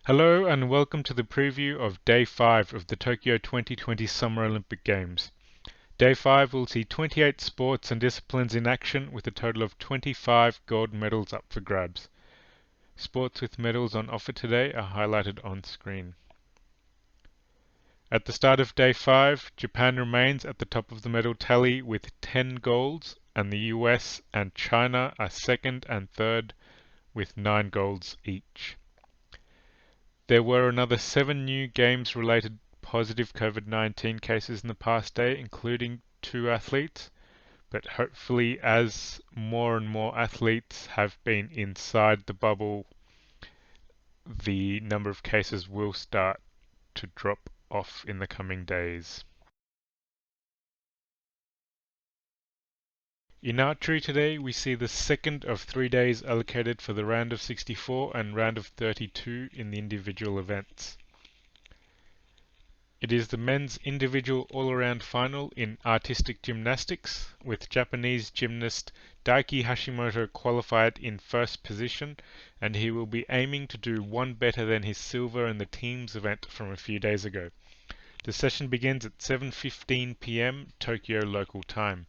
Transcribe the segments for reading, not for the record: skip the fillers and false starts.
Hello and welcome to the preview of Day 5 of the Tokyo 2020 Summer Olympic Games. Day 5 will see 28 sports and disciplines in action with a total of 25 gold medals up for grabs. Sports with medals on offer today are highlighted on screen. At the start of Day 5, Japan remains at the top of the medal tally with 10 golds, and the US and China are second and third with 9 golds each. There were another 7 new Games-related positive COVID-19 cases in the past day, including 2 athletes, but hopefully as more and more athletes have been inside the bubble, the number of cases will start to drop off in the coming days. In archery today, we see the second of 3 days allocated for the round of 64 and round of 32 in the individual events. It is the men's individual all-around final in artistic gymnastics, with Japanese gymnast Daiki Hashimoto qualified in first position, and he will be aiming to do one better than his silver in the teams event from a few days ago. The session begins at 7:15 p.m. Tokyo local time.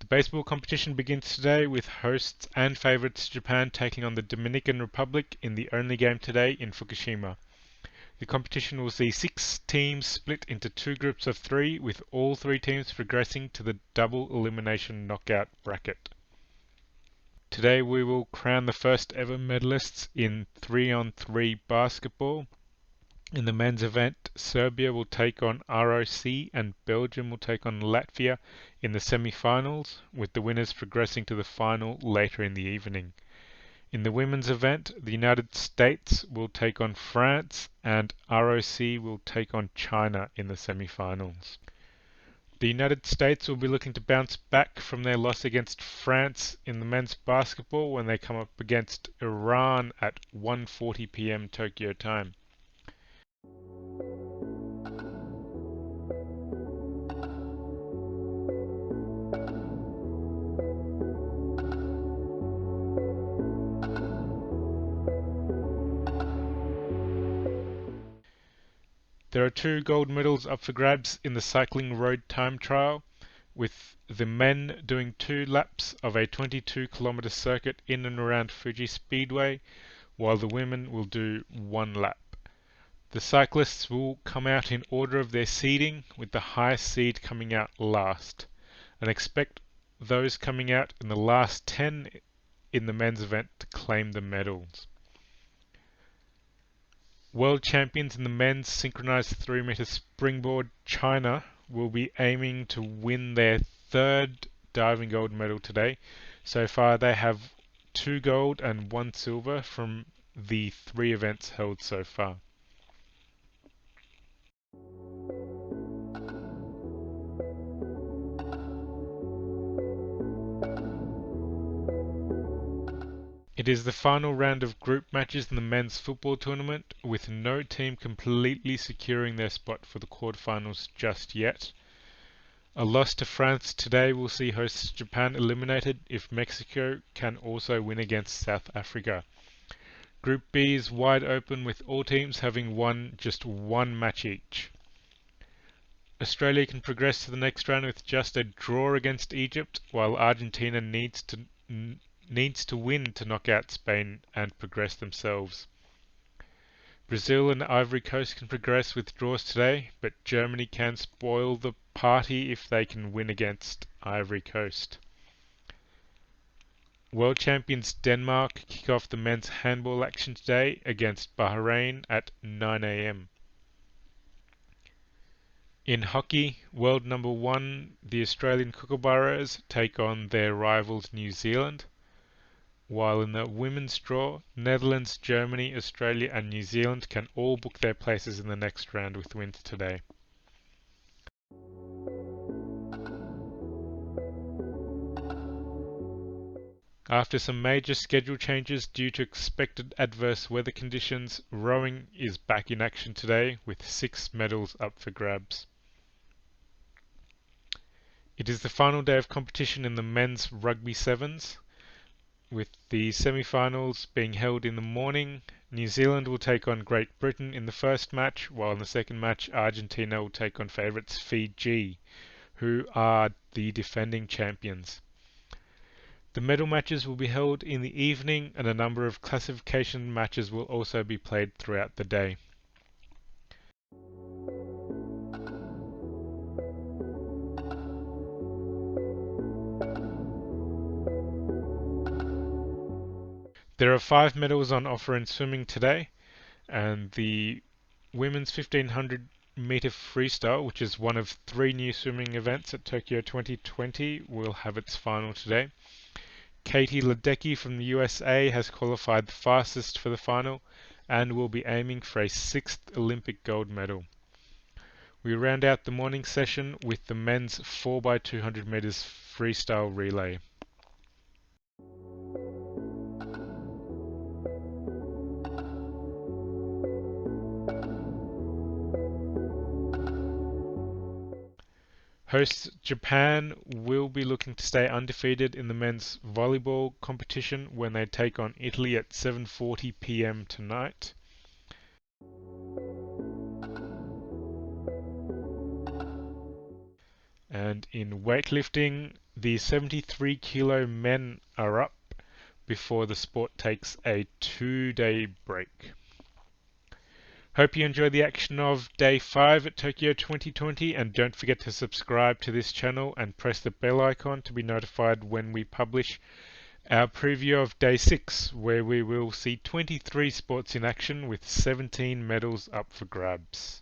The baseball competition begins today with hosts and favourites Japan taking on the Dominican Republic in the only game today in Fukushima. The competition will see 6 teams split into 2 groups of 3, with all 3 teams progressing to the double elimination knockout bracket. Today we will crown the first ever medalists in 3-on-3 basketball. In the men's event, Serbia will take on ROC and Belgium will take on Latvia in the semi-finals, with the winners progressing to the final later in the evening. In the women's event, the United States will take on France and ROC will take on China in the semi-finals. The United States will be looking to bounce back from their loss against France in the men's basketball when they come up against Iran at 1:40 p.m. Tokyo time. There are 2 gold medals up for grabs in the cycling road time trial, with the men doing 2 laps of a 22-kilometre circuit in and around Fuji Speedway, while the women will do 1 lap. The cyclists will come out in order of their seeding, with the highest seed coming out last, and expect those coming out in the last 10 in the men's event to claim the medals. World champions in the men's synchronized 3-meter springboard, China will be aiming to win their 3rd diving gold medal today. So far they have 2 gold and 1 silver from the 3 events held so far. It is the final round of group matches in the men's football tournament, with no team completely securing their spot for the quarterfinals just yet. A loss to France today will see hosts Japan eliminated if Mexico can also win against South Africa. Group B is wide open, with all teams having won just 1 match each. Australia can progress to the next round with just a draw against Egypt, while Argentina needs to win to knock out Spain and progress themselves. Brazil and Ivory Coast can progress with draws today, but Germany can spoil the party if they can win against Ivory Coast. World champions Denmark kick off the men's handball action today against Bahrain at 9 a.m. In hockey, world number 1, the Australian Kookaburras take on their rivals New Zealand, while in the women's draw, Netherlands, Germany, Australia and New Zealand can all book their places in the next round with wins today. After some major schedule changes due to expected adverse weather conditions, rowing is back in action today with 6 medals up for grabs. It is the final day of competition in the men's rugby sevens, with the semi-finals being held in the morning. New Zealand will take on Great Britain in the first match, while in the second match Argentina will take on favourites Fiji, who are the defending champions. The medal matches will be held in the evening, and a number of classification matches will also be played throughout the day. There are 5 medals on offer in swimming today, and the women's 1500 meter freestyle, which is one of 3 new swimming events at Tokyo 2020, will have its final today. Katie Ledecky from the USA has qualified the fastest for the final and will be aiming for a 6th Olympic gold medal. We round out the morning session with the men's 4x200 meters freestyle relay. Hosts Japan will be looking to stay undefeated in the men's volleyball competition when they take on Italy at 7:40 p.m. tonight. And in weightlifting, the 73 kilo men are up before the sport takes a 2-day break. Hope you enjoyed the action of Day 5 at Tokyo 2020, and don't forget to subscribe to this channel and press the bell icon to be notified when we publish our preview of Day 6, where we will see 23 sports in action with 17 medals up for grabs.